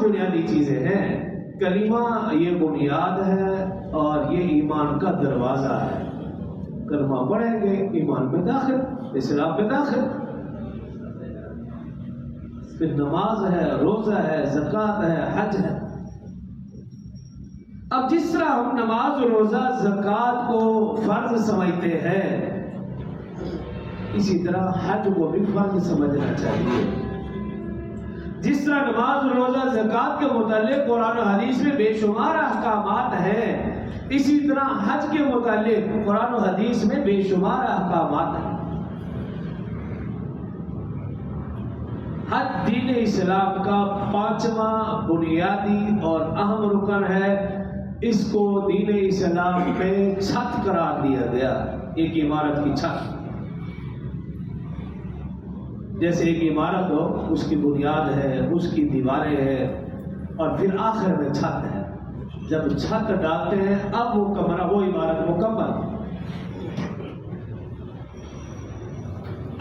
بنیادی چیزیں ہیں. کلمہ یہ بنیاد ہے اور یہ ایمان کا دروازہ ہے. کلمہ پڑھیں گے ایمان میں داخل، اسلام میں داخل. پھر نماز ہے، روزہ ہے، زکوٰۃ ہے، حج ہے. اب جس طرح ہم نماز، روزہ، زکوٰۃ کو فرض سمجھتے ہیں، اسی طرح حج کو بھی فرض سمجھنا چاہیے. جس طرح نماز، روزہ، زکوٰۃ کے متعلق قرآن و حدیث میں بے شمار احکامات ہیں، اسی طرح حج کے متعلق قرآن و حدیث میں بے شمار احکامات ہیں. حج دین اسلام کا 5واں بنیادی اور اہم رکن ہے. اس کو دین اسلام میں چھت قرار دیا گیا، ایک عمارت کی چھت. جیسے ایک عمارت ہو، اس کی بنیاد ہے، اس کی دیواریں ہیں، اور پھر آخر میں چھت ہے. جب چھت ڈالتے ہیں اب وہ کمرہ، وہ عمارت مکمل.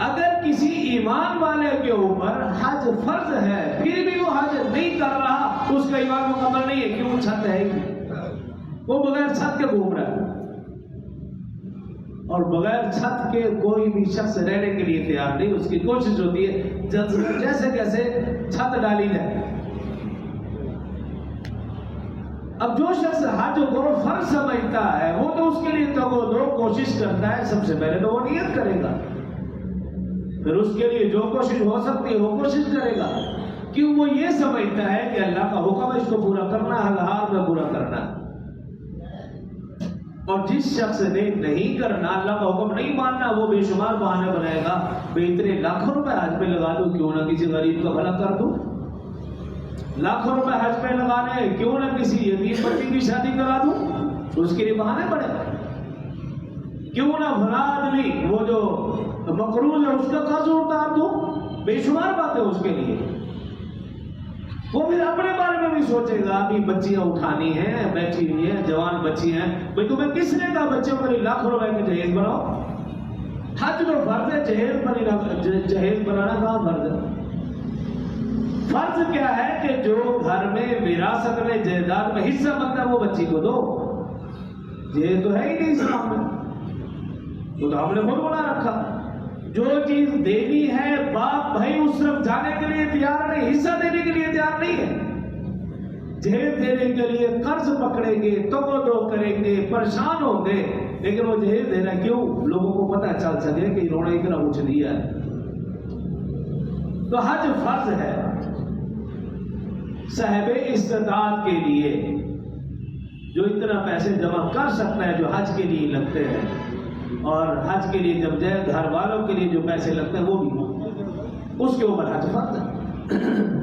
اگر کسی ایمان والے کے اوپر حج فرض ہے پھر بھی وہ حج نہیں کر رہا، اس کا ایمان مکمل نہیں ہے. کیوں؟ چھت ہے ہی، وہ بغیر چھت کے گھوم رہا ہے. اور بغیر چھت کے کوئی بھی شخص رہنے کے لیے تیار نہیں. اس کی کوشش ہوتی ہے جیسے کیسے چھت ڈالی جائے. اب جو شخص حج کو فرض سمجھتا ہے وہ تو اس کے لیے تو دو کوشش کرتا ہے. سب سے پہلے تو وہ نیت کرے گا، پھر اس کے لیے جو کوشش ہو سکتی ہے وہ کوشش کرے گا. کیوں؟ وہ یہ سمجھتا ہے کہ اللہ کا حکم ہے، اس کو پورا کرنا ہے، ہر حال میں پورا کرنا ہے. اور جس شخص نے نہیں کرنا، اللہ کا حکم نہیں ماننا، وہ بے شمار بہانے بنائے گا. میں اتنے لاکھوں روپے حج پہ لگا دوں، کیوں نہ کسی غریب کا بھلا کر دوں. لاکھوں روپے حج پہ لگانے، کیوں نہ کسی یتیم بچی کی شادی کرا دوں. اس کے لیے بہانے پڑے. کیوں نہ فلاں آدمی وہ جو مقروض ہے اس کا قرض اتار دوں. بے شمار باتیں اس کے لیے. وہ پھر اپنے بارے میں بھی سوچے گا. ابھی بچیاں اٹھانی ہیں، بیٹھی ہوئی ہیں، جوان بچی ہیں. بھائی تمہیں کس نے کہا بچوں کے لیے لاکھوں روپے کی جہیز بناؤ؟ حج تو فرض ہے، جہیز بنانا کہاں فرض ہے؟ فرض کیا ہے کہ جو گھر میں وراثت میں جائیداد میں حصہ بنتا ہے وہ بچی کو دو. جہیز تو ہے ہی نہیں اسلام میں، وہ تو ہم نے خود بنا رکھا. جو چیز دینی ہے باپ بھائی اس طرف جانے کے لیے تیار نہیں، حصہ دینے کے لیے تیار نہیں ہے. جہیز دینے کے لیے قرض پکڑیں گے، تو کریں گے، پریشان ہوں گے. لیکن وہ جہیز دینا کیوں؟ لوگوں کو پتہ چل سکے کہ انہوں نے اتنا کچھ دیا ہے. تو حج فرض ہے صاحب استطاعت کے لیے، جو اتنا پیسے جمع کر سکتا ہے جو حج کے لیے لگتے ہیں. اور حج کے لیے جب جائے گھر والوں کے لیے جو پیسے لگتے ہیں وہ بھی اس کے اوپر حج فرض ہے.